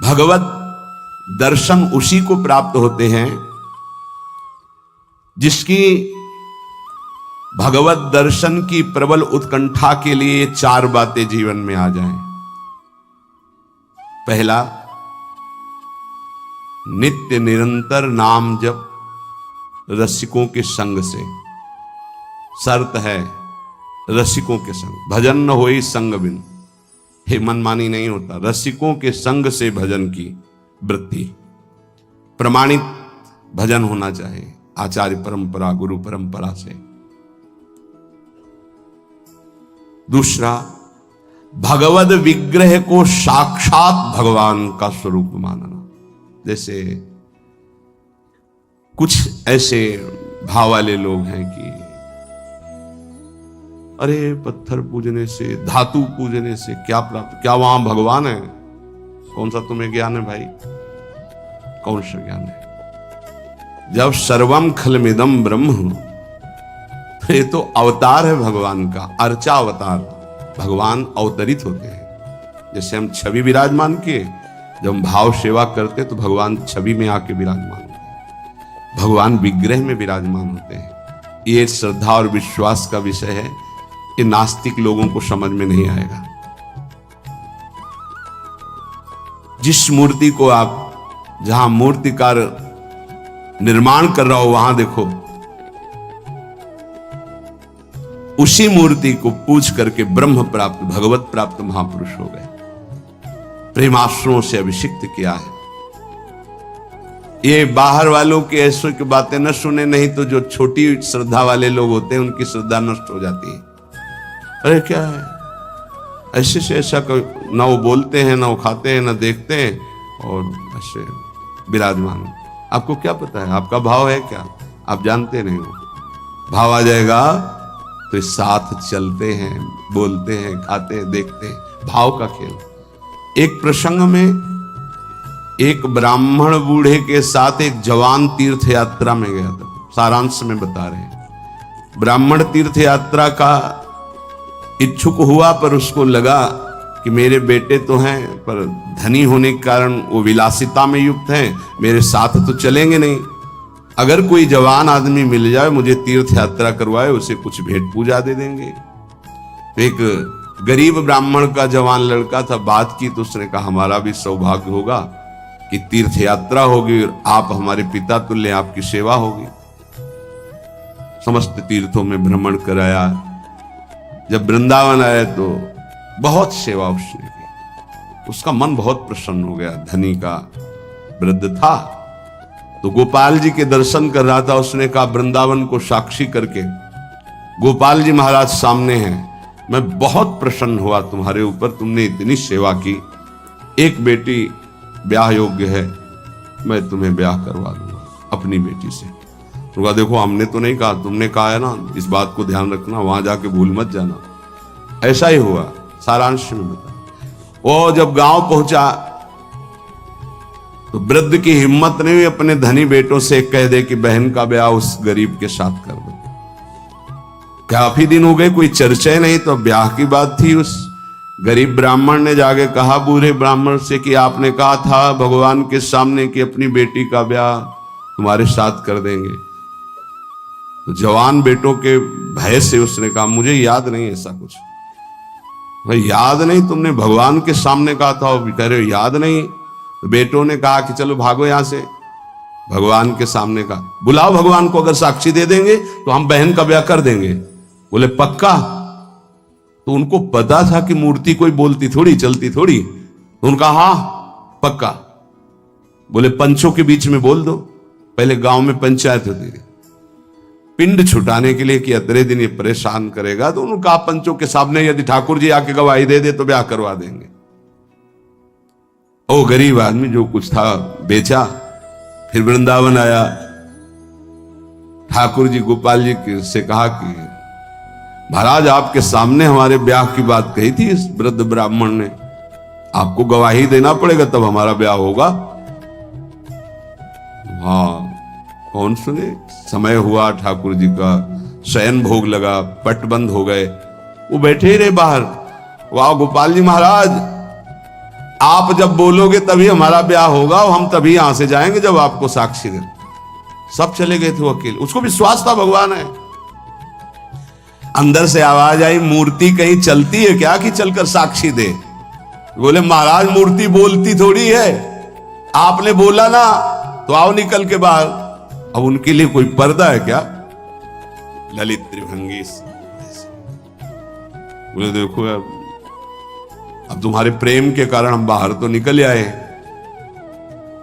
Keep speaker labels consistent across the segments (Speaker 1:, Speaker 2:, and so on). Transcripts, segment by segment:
Speaker 1: भगवत दर्शन उसी को प्राप्त होते हैं जिसकी भगवत दर्शन की प्रबल उत्कंठा के लिए ये 4 बातें जीवन में आ जाएं। पहला, नित्य निरंतर नाम जप रसिकों के संग से। शर्त है रसिकों के संग, भजन न होई संग बिन। हे मनमानी नहीं होता, रसिकों के संग से भजन की वृत्ति, प्रमाणित भजन होना चाहिए आचार्य परंपरा गुरु परंपरा से। दूसरा, भगवद विग्रह को साक्षात भगवान का स्वरूप मानना। जैसे कुछ ऐसे भाव वाले लोग हैं कि अरे पत्थर पूजने से, धातु पूजने से क्या प्राप्त, क्या वहां भगवान है? कौन सा तुम्हें ज्ञान है भाई? कौन सा ज्ञान है? जब सर्वम खलमिदम ब्रह्म, ये तो अवतार है भगवान का, अर्चा अवतार। भगवान अवतरित होते हैं। जैसे हम छवि विराजमान किए, जब हम भाव सेवा करते तो भगवान छवि में आके विराजमान होते हैं, भगवान विग्रह में विराजमान होते हैं। ये श्रद्धा और विश्वास का विषय है, ये नास्तिक लोगों को समझ में नहीं आएगा। जिस मूर्ति को आप, जहां मूर्तिकार निर्माण कर रहा हो वहां देखो, उसी मूर्ति को पूज करके ब्रह्म प्राप्त, भगवत प्राप्त महापुरुष हो गए। प्रेमाश्रुओं से अभिषिक्त किया है। ये बाहर वालों की ऐसो की बातें न सुने, नहीं तो जो छोटी श्रद्धा वाले लोग होते हैं उनकी श्रद्धा नष्ट हो जाती है। अरे क्या है, ऐसे से ऐसा ना वो बोलते हैं, ना वो खाते हैं, ना देखते हैं, और ऐसे विराजमान। आपको क्या पता है आपका भाव है क्या? आप जानते नहीं हो। भाव आ जाएगा तो साथ चलते हैं, बोलते हैं, खाते हैं, देखते हैं, भाव का खेल। एक प्रसंग में एक ब्राह्मण बूढ़े के साथ एक जवान तीर्थ यात्रा में गया था। सारांश में बता रहे हैं। ब्राह्मण तीर्थ यात्रा का इच्छुक हुआ, पर उसको लगा कि मेरे बेटे तो हैं, पर धनी होने के कारण वो विलासिता में युक्त हैं, मेरे साथ तो चलेंगे नहीं। अगर कोई जवान आदमी मिल जाए, मुझे तीर्थ यात्रा करवाए, उसे कुछ भेंट पूजा दे देंगे। एक गरीब ब्राह्मण का जवान लड़का था, बात की तो उसने कहा हमारा भी सौभाग्य होगा कि तीर्थ यात्रा होगी और आप हमारे पिता तुल्य, आपकी सेवा होगी। समस्त तीर्थों में भ्रमण कराया। जब वृंदावन आए तो बहुत सेवा उसने की। उसका मन बहुत प्रसन्न हो गया। धनी का वृद्ध था तो गोपाल जी के दर्शन कर रहा था। उसने कहा वृंदावन को साक्षी करके, गोपाल जी महाराज सामने हैं, मैं बहुत प्रसन्न हुआ तुम्हारे ऊपर, तुमने इतनी सेवा की। एक बेटी ब्याह योग्य है, मैं तुम्हें ब्याह करवा दूंगा अपनी बेटी से। तो कहा देखो हमने तो नहीं कहा, तुमने कहा है ना, इस बात को ध्यान रखना, वहां जाके भूल मत जाना। ऐसा ही हुआ। सारांश में बता। वो जब गांव पहुंचा तो वृद्ध की हिम्मत नहीं हुई अपने धनी बेटों से कह दे कि बहन का ब्याह उस गरीब के साथ कर दो। काफी दिन हो गए, कोई चर्चा नहीं, तो ब्याह की बात थी। उस गरीब ब्राह्मण ने जाके कहा बूढ़े ब्राह्मण से कि आपने कहा था भगवान के सामने कि अपनी बेटी का ब्याह तुम्हारे साथ कर देंगे। तो जवान बेटों के भय से उसने कहा मुझे याद नहीं ऐसा कुछ। भाई याद नहीं? तुमने भगवान के सामने कहा था, और कह रहे हो याद नहीं। तो बेटों ने कहा कि चलो भागो यहां से। भगवान के सामने कहा बुलाओ भगवान को, अगर साक्षी दे देंगे तो हम बहन का ब्याह कर देंगे। बोले पक्का? तो उनको पता था कि मूर्ति कोई बोलती थोड़ी, चलती थोड़ी। तो उनका हाँ पक्का। बोले पंचों के बीच में बोल दो। पहले गांव में पंचायत होती थी पिंड छुटाने के लिए कि अतरे दिन ये परेशान करेगा, तो उन्होंने कहा पंचों के सामने यदि ठाकुर जी आके गवाही दे दे तो ब्याह करवा देंगे। ओ गरीब आदमी जो कुछ था बेचा, फिर वृंदावन आया। ठाकुर जी गोपाल जी से कहा कि महाराज आपके सामने हमारे ब्याह की बात कही थी इस वृद्ध ब्राह्मण ने, आपको गवाही देना पड़ेगा तब हमारा ब्याह होगा। हाँ कौन सुने। समय हुआ, ठाकुर जी का शयन भोग लगा, पट बंद हो गए, वो बैठे ही रहे बाहर। वाह गोपाल जी महाराज आप जब बोलोगे तभी हमारा ब्याह होगा और हम तभी यहां से जाएंगे जब आपको साक्षी दे। सब चले गए थे वो अकेले, उसको विश्वास था भगवान है। अंदर से आवाज आई, मूर्ति कहीं चलती है क्या कि चलकर साक्षी दे? बोले महाराज मूर्ति बोलती थोड़ी है, आपने बोला ना तो आओ निकल के बाहर। अब उनके लिए कोई पर्दा है क्या? ललित त्रिभंगी बोले देखो अब तुम्हारे प्रेम के कारण हम बाहर तो निकल आए,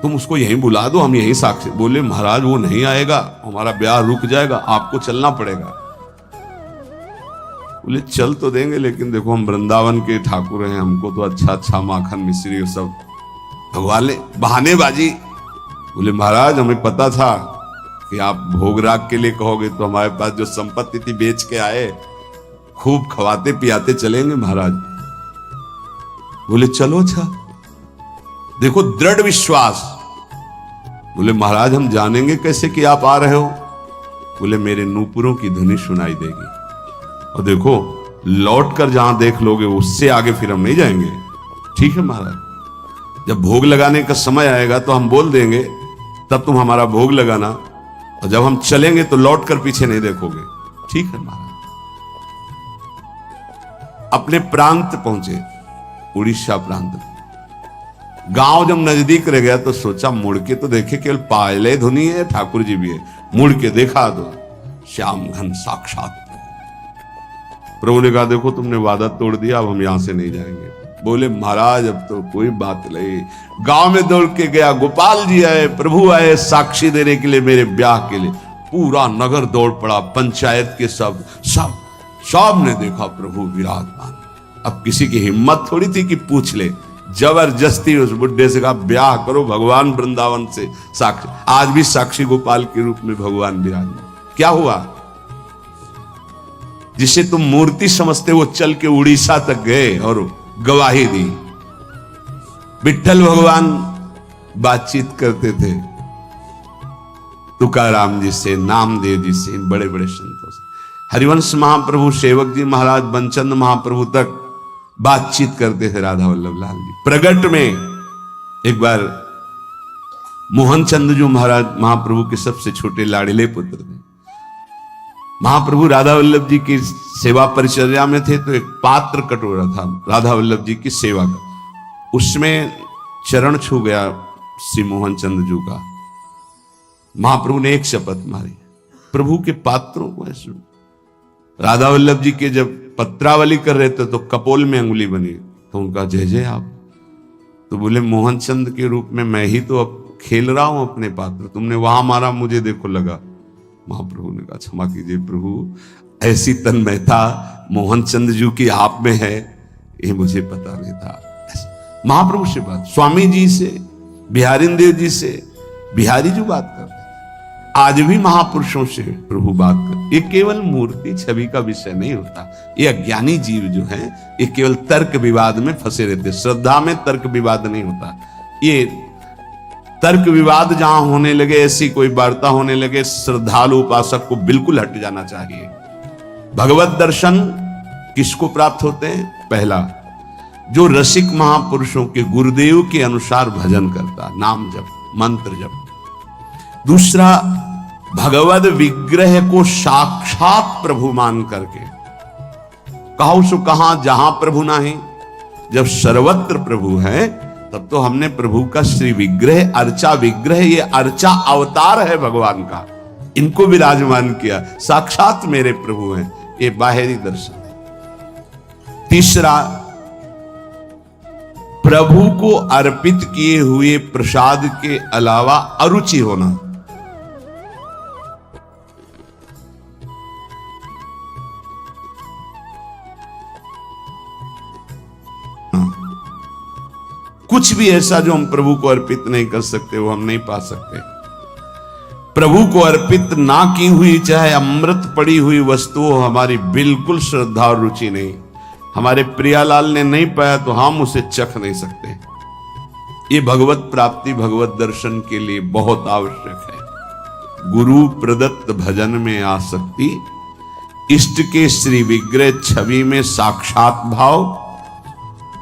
Speaker 1: तुम उसको यहीं बुला दो, हम यहीं साक्षी। बोले महाराज वो नहीं आएगा, हमारा ब्याह रुक जाएगा, आपको चलना पड़ेगा। बोले चल तो देंगे लेकिन देखो हम वृंदावन के ठाकुर हैं, हमको तो अच्छा अच्छा माखन मिश्री सब भगवान ने बहानेबाजी। बोले महाराज हमें पता था कि आप भोग राग के लिए कहोगे तो हमारे पास जो संपत्ति थी बेच के आए, खूब खवाते पियाते चलेंगे महाराज। बोले चलो अच्छा, देखो दृढ़ विश्वास। बोले महाराज हम जानेंगे कैसे कि आप आ रहे हो? बोले मेरे नूपुरों की धुनी सुनाई देगी और देखो लौट कर जहां देख लोगे उससे आगे फिर हम नहीं जाएंगे। ठीक है महाराज, जब भोग लगाने का समय आएगा तो हम बोल देंगे, तब तुम हमारा भोग लगाना, और जब हम चलेंगे तो लौट कर पीछे नहीं देखोगे। ठीक है महाराज। अपने प्रांत पहुंचे, उड़ीसा प्रांत। गांव जब नजदीक रह गया तो सोचा मुड़ के तो देखे, केवल पायले धुनी है, ठाकुर जी भी है। मुड़ के देखा तो श्याम घन साक्षात प्रभु ने कहा देखो तुमने वादा तोड़ दिया, अब हम यहां से नहीं जाएंगे। बोले महाराज अब तो कोई बात नहीं। गांव में दौड़ के गया, गोपाल जी आए, प्रभु आए साक्षी देने के लिए मेरे ब्याह के लिए। पूरा नगर दौड़ पड़ा, पंचायत के सब ने देखा प्रभु विराजमान। अब किसी की हिम्मत थोड़ी थी कि पूछ ले, जबरदस्ती उस बुड्ढे से कहा ब्याह करो भगवान वृंदावन से साक्षी। आज भी साक्षी गोपाल के रूप में भगवान विराजमान। क्या हुआ? जिसे तुम मूर्ति समझते वो चल के उड़ीसा तक गए और गवाही दी। विठ्ठल भगवान बातचीत करते थे तुकाराम जी से, नामदेव जी से, इन बड़े बड़े संतों से। हरिवंश महाप्रभु, सेवक जी महाराज, बनचंद महाप्रभु तक बातचीत करते थे राधा वल्लभ लाल जी। प्रगट में एक बार मोहन चंद जो महाराज महाप्रभु के सबसे छोटे लाड़िले पुत्र थे, महाप्रभु राधा वल्लभ जी की सेवा परिचर्या में थे, तो एक पात्र कटोरा था राधा वल्लभ जी की सेवा का, उसमें चरण छू गया श्री मोहन चंद जी का। महाप्रभु ने एक शपथ मारी, प्रभु के पात्रों को ऐसे। राधा वल्लभ जी के जब पत्रावली कर रहे थे तो कपोल में अंगुली बनी, तो उनका जय जय आप। तो बोले मोहन चंद के रूप में मैं ही तो अब खेल रहा हूं अपने पात्र, तुमने वहां मारा मुझे देखो लगा। महाप्रभु ने कहा क्षमा कीजिए प्रभु, ऐसी तन्मयता मोहन चंद जी की आप में है ये मुझे पता नहीं था। महाप्रभु से बात, स्वामी जी से, बिहारी देव जी से बिहारी जी बात कर, आज भी महापुरुषों से प्रभु बात कर। ये केवल मूर्ति छवि का विषय नहीं होता। ये अज्ञानी जीव जो हैं ये केवल तर्क विवाद में फंसे रहते। श्रद्धा में तर्क विवाद नहीं होता। ये तर्क विवाद जहां होने लगे, ऐसी कोई वार्ता होने लगे, श्रद्धालु उपासक को बिल्कुल हट जाना चाहिए। भगवत दर्शन किसको प्राप्त होते हैं? पहला, जो रसिक महापुरुषों के गुरुदेव के अनुसार भजन करता, नाम जप, मंत्र जप। दूसरा, भगवद विग्रह को साक्षात प्रभु मान करके, कहो सो कहां जहां प्रभु नहीं, जब सर्वत्र प्रभु है तब तो हमने प्रभु का श्री विग्रह, अर्चा विग्रह, ये अर्चा अवतार है भगवान का, इनको विराजमान किया, साक्षात मेरे प्रभु हैं। ये बाहरी दर्शन है। तीसरा, प्रभु को अर्पित किए हुए प्रसाद के अलावा अरुचि होना। कुछ भी ऐसा जो हम प्रभु को अर्पित नहीं कर सकते वो हम नहीं पा सकते। प्रभु को अर्पित ना की हुई चाहे अमृत पड़ी हुई वस्तु हो, हमारी बिल्कुल श्रद्धा और रुचि नहीं। हमारे प्रियालाल ने नहीं पाया तो हम उसे चख नहीं सकते। ये भगवत प्राप्ति, भगवत दर्शन के लिए बहुत आवश्यक है। गुरु प्रदत्त भजन में आसक्ति, इष्ट के श्री विग्रह छवि में साक्षात भाव,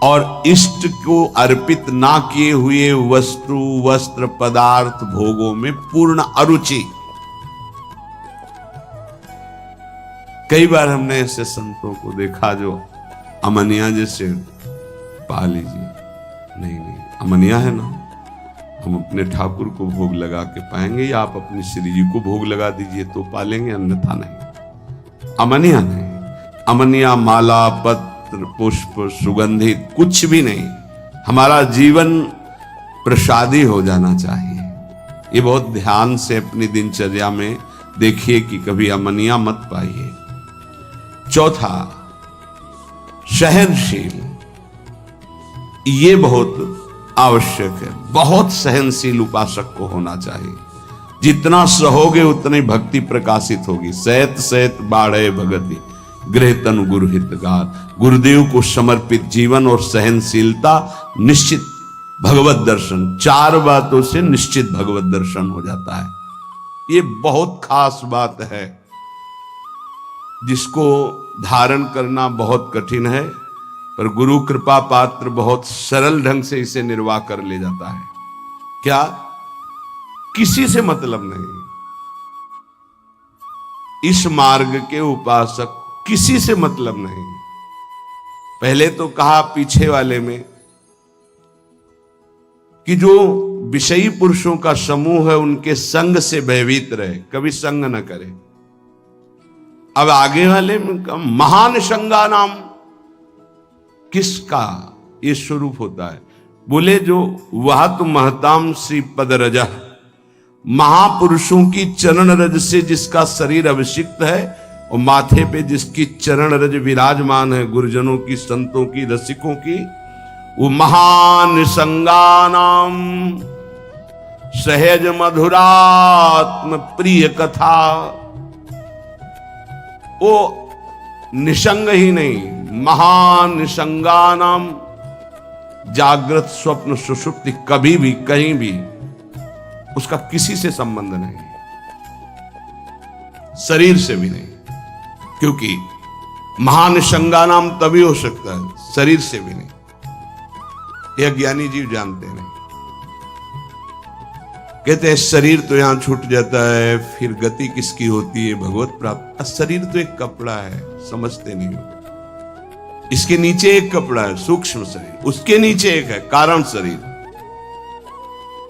Speaker 1: और इष्ट को अर्पित ना किए हुए वस्तु, वस्त्र, पदार्थ, भोगों में पूर्ण अरुचि। कई बार हमने ऐसे संतों को देखा जो अमनिया जैसे, पा लीजिए, नहीं अमनिया है ना, हम अपने ठाकुर को भोग लगा के पाएंगे, या आप अपनी श्री जी को भोग लगा दीजिए तो पालेंगे, अन्यथा नहीं। अमनिया नहीं, अमनिया माला, पत्र, पुष्प, सुगंधित कुछ भी नहीं। हमारा जीवन प्रसादी हो जाना चाहिए। ये बहुत ध्यान से अपनी दिनचर्या में देखिए कि कभी अमनिया मत पाइए। चौथा, सहनशील, ये बहुत आवश्यक है। बहुत सहनशील उपासक को होना चाहिए। जितना सहोगे उतनी भक्ति प्रकाशित होगी। सहत सहत बाढ़े भगति, गृह तनु गुरु हितगार। गुरुदेव को समर्पित जीवन और सहनशीलता, निश्चित भगवत दर्शन। 4 बातों से निश्चित भगवत दर्शन हो जाता है। ये बहुत खास बात है जिसको धारण करना बहुत कठिन है, पर गुरु कृपा पात्र बहुत सरल ढंग से इसे निर्वाह कर ले जाता है। क्या? किसी से मतलब नहीं। इस मार्ग के उपासक किसी से मतलब नहीं। पहले तो कहा पीछे वाले में कि जो विषयी पुरुषों का समूह है उनके संग से भयभीत रहे, कभी संग न करे। अब आगे वाले में कहा महान संगा नाम, किसका ये स्वरूप होता है? बोले जो वह तो महताम श्री पद रजा, महापुरुषों की चरण रज से जिसका शरीर अभिषिक्त है और माथे पे जिसकी चरण रज विराजमान है, गुरुजनों की, संतों की, रसिकों की, वो महान संगानाम सहज मधुरात्म प्रिय कथा। वो निसंग ही नहीं, महान निसंगानाम, जागृत स्वप्न सुषुप्ति कभी भी कहीं भी उसका किसी से संबंध नहीं, शरीर से भी नहीं। क्योंकि महान निसंगानाम तभी हो सकता है, शरीर से भी नहीं। यह ज्ञानी जीव जानते नहीं। कहते हैं शरीर तो यहां छूट जाता है, फिर गति किसकी होती है? भगवत प्राप्त। शरीर तो एक कपड़ा है, समझते नहीं हो। इसके नीचे एक कपड़ा है, सूक्ष्म शरीर, उसके नीचे एक है कारण शरीर।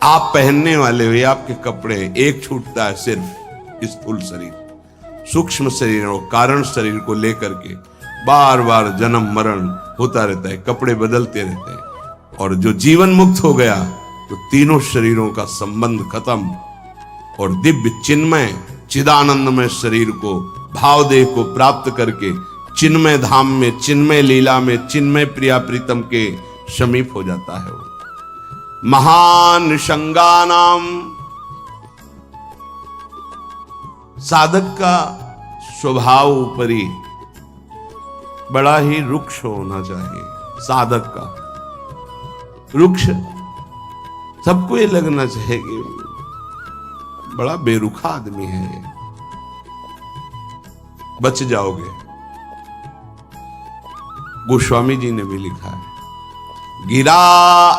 Speaker 1: आप पहनने वाले हो, ये आपके कपड़े, एक छूटता है सिर्फ स्थूल शरीर। सूक्ष्म शरीर और कारण शरीर को लेकर के बार बार जन्म मरण होता रहता है, कपड़े बदलते रहते हैं। और जो जीवन मुक्त हो गया तो तीनों शरीरों का संबंध खत्म और दिव्य चिन्मय चिदानंदमय शरीर को, भाव देह को प्राप्त करके चिन्मय धाम में, चिन्मय लीला में, चिन्मय प्रिया प्रीतम के समीप हो जाता है वो। महान संगानाम, साधक का स्वभाव ऊपरी बड़ा ही रुक्ष होना चाहिए। साधक का रुक्ष, सबको ये लगना चाहिए कि बड़ा बेरुखा आदमी है, बच जाओगे। गोस्वामी जी ने भी लिखा है, गिरा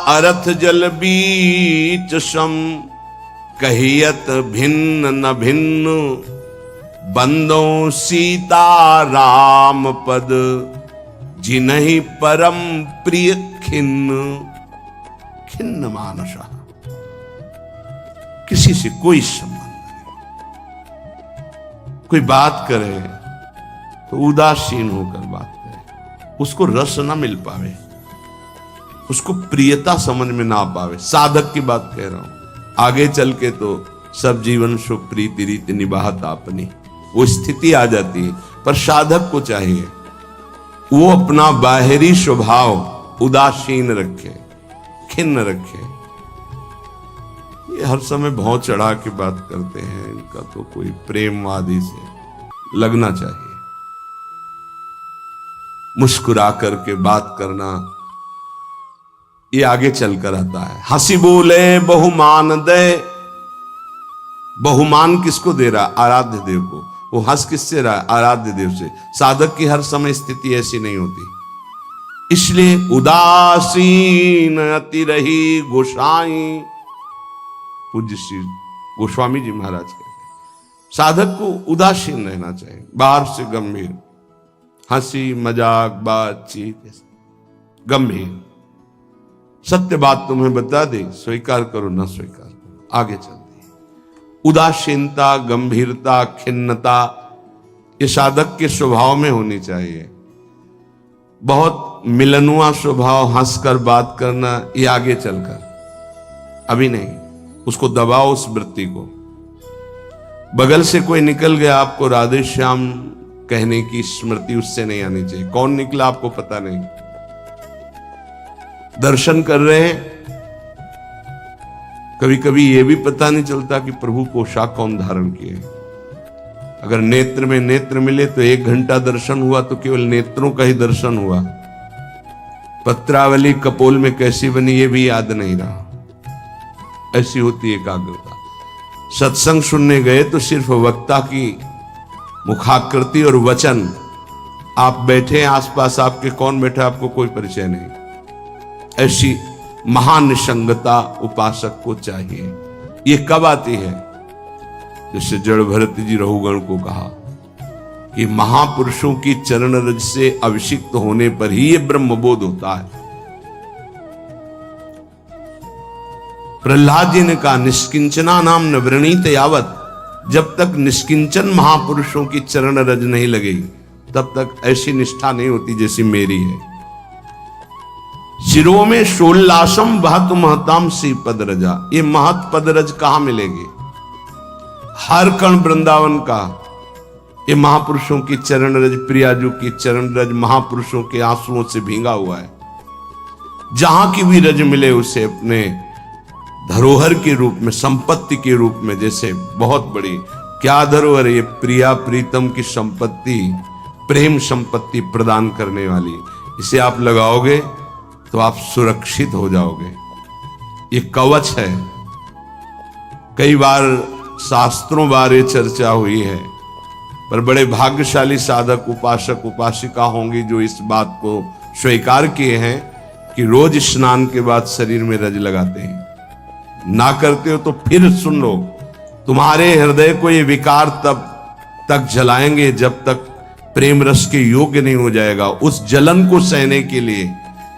Speaker 1: अरथ जल बीच सम, कहियत भिन्न न भिन्न, बंदों सीता राम पद, जिन्हि परम प्रिय खिन्न। खिन्न मानसा, किसी से कोई संबंध नहीं। कोई बात करे तो उदासीन होकर बात करे, उसको रस ना मिल पावे, उसको प्रियता समझ में ना पावे। साधक की बात कह रहा हूं। आगे चल के तो सब जीवन सुख प्रीति रीति निभात अपनी, वो स्थिति आ जाती है। पर साधक को चाहिए वो अपना बाहरी स्वभाव उदासीन रखे, खिन्न रखे। ये हर समय भौं चढ़ा के बात करते हैं, इनका तो कोई प्रेमवादी से लगना चाहिए। मुस्कुरा करके बात करना, ये आगे चलकर आता है। हंसी बोले बहुमान दे, बहुमान किसको दे रहा? आराध्य देव को। वो हंस किससे रहा? आराध्य देव से। साधक की हर समय स्थिति ऐसी नहीं होती। इसलिए उदासीन अति रही गोसाई। पूज्य श्री गोस्वामी जी महाराज कहते हैं साधक को उदासीन रहना चाहिए, बाहर से गंभीर, हंसी मजाक बातचीत गंभीर, सत्य बात तुम्हें बता दे, स्वीकार करो ना स्वीकार करो, आगे चलते हैं। उदासीनता, गंभीरता, खिन्नता ये साधक के स्वभाव में होनी चाहिए। बहुत मिलनुआ स्वभाव, हंसकर बात करना, ये आगे चलकर, अभी नहीं। उसको दबाओ उस वृत्ति को। बगल से कोई निकल गया, आपको राधे श्याम कहने की स्मृति उससे नहीं आनी चाहिए। कौन निकला आपको पता नहीं। दर्शन कर रहे हैं, कभी कभी यह भी पता नहीं चलता कि प्रभु पोशाक कौन धारण किए। अगर नेत्र में नेत्र मिले तो 1 घंटा दर्शन हुआ तो केवल नेत्रों का ही दर्शन हुआ। पत्रावली कपोल में कैसी बनी ये भी याद नहीं रहा। ऐसी होती एकाग्रता। सत्संग सुनने गए तो सिर्फ वक्ता की मुखाकृति और वचन, आप बैठे आसपास, आपके कौन बैठा आपको कोई परिचय नहीं। ऐसी महानिसंगता उपासक को चाहिए। ये कब आती है? जैसे जड़ भरत जी रहुगण को कहा कि महापुरुषों की चरण रज से अभिषिक्त होने पर ही ये ब्रह्मबोध होता है। प्रहलाद जी ने कहा निष्किंचना नाम न वृणीत यावत, जब तक निष्किंचन महापुरुषों की चरण रज नहीं लगेगी तब तक ऐसी निष्ठा नहीं होती जैसी मेरी है। शिरो में शोल्लासम बहत महताम सी पद रजा, ये महत पद रज कहां मिलेगी? हर कण वृंदावन का ये महापुरुषों की चरण रज, प्रियाजू की चरण रज महापुरुषों के आंसुओं से भींगा हुआ है। जहां की भी रज मिले उसे अपने धरोहर के रूप में, संपत्ति के रूप में, जैसे बहुत बड़ी क्या धरोहर, ये प्रिया प्रीतम की संपत्ति, प्रेम संपत्ति प्रदान करने वाली, इसे आप लगाओगे तो आप सुरक्षित हो जाओगे। ये कवच है। कई बार शास्त्रों बारे चर्चा हुई है, पर बड़े भाग्यशाली साधक उपासक उपासिका होंगी जो इस बात को स्वीकार किए हैं कि रोज स्नान के बाद शरीर में रज लगाते हैं। ना करते हो तो फिर सुन लो, तुम्हारे हृदय को ये विकार तब तक जलाएंगे जब तक प्रेम रस के योग्य नहीं हो जाएगा। उस जलन को सहने के लिए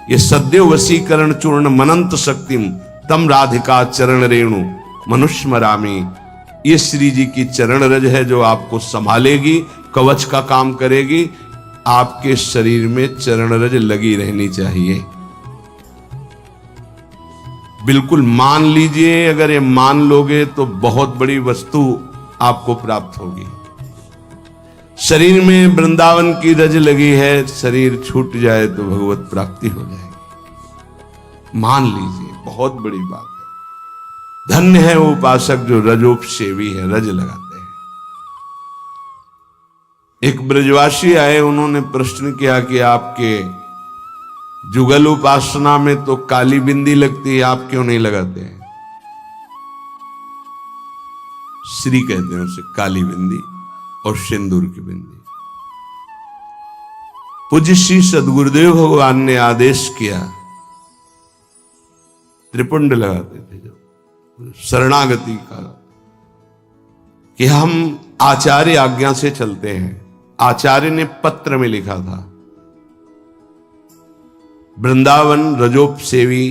Speaker 1: ये सद्य वशीकरण चूर्ण मनंत शक्तिम तम राधिका चरण रेणु मनुष्य मरामी, ये श्री जी की चरण रज है जो आपको संभालेगी, कवच का काम करेगी। आपके शरीर में चरण रज लगी रहनी चाहिए। बिल्कुल मान लीजिए, अगर ये मान लोगे तो बहुत बड़ी वस्तु आपको प्राप्त होगी। शरीर में वृंदावन की रज लगी है, शरीर छूट जाए तो भगवत प्राप्ति हो जाएगी। मान लीजिए, बहुत बड़ी बात है। धन्य है वो उपासक जो रजोपसेवी है, रज लगाते हैं। एक ब्रजवासी आए, उन्होंने प्रश्न किया कि आपके जुगल उपासना में तो काली बिंदी लगती है, आप क्यों नहीं लगाते हैं? श्री कहते हैं उसे, काली बिंदी और सिंदूर की बिंदी। पूज्य श्री सदगुरुदेव भगवान ने आदेश किया, त्रिपुंड लगाते थे जो शरणागति का, कि हम आचार्य आज्ञा से चलते हैं। आचार्य ने पत्र में लिखा था, वृंदावन रजोप सेवी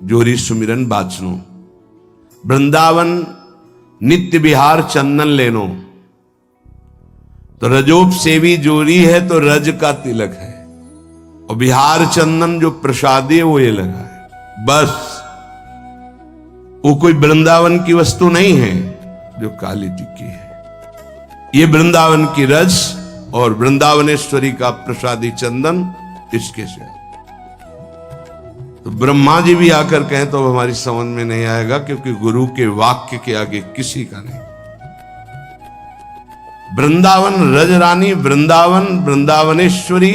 Speaker 1: जोरी सुमिरन बाचनो, वृंदावन नित्य विहार चंदन लेनो। तो रजोप सेवी जोरी है तो रज का तिलक है, और बिहार चंदन जो प्रसादी है वो ये लगा है। बस वो कोई वृंदावन की वस्तु नहीं है जो काली टिक्की है। ये वृंदावन की रज और वृंदावनेश्वरी का प्रसादी चंदन, इसके से। तो ब्रह्मा जी भी आकर कहें तो हमारी समझ में नहीं आएगा, क्योंकि गुरु के वाक्य के आगे किसी का नहीं। वृंदावन रज रानी, वृंदावन वृंदावनेश्वरी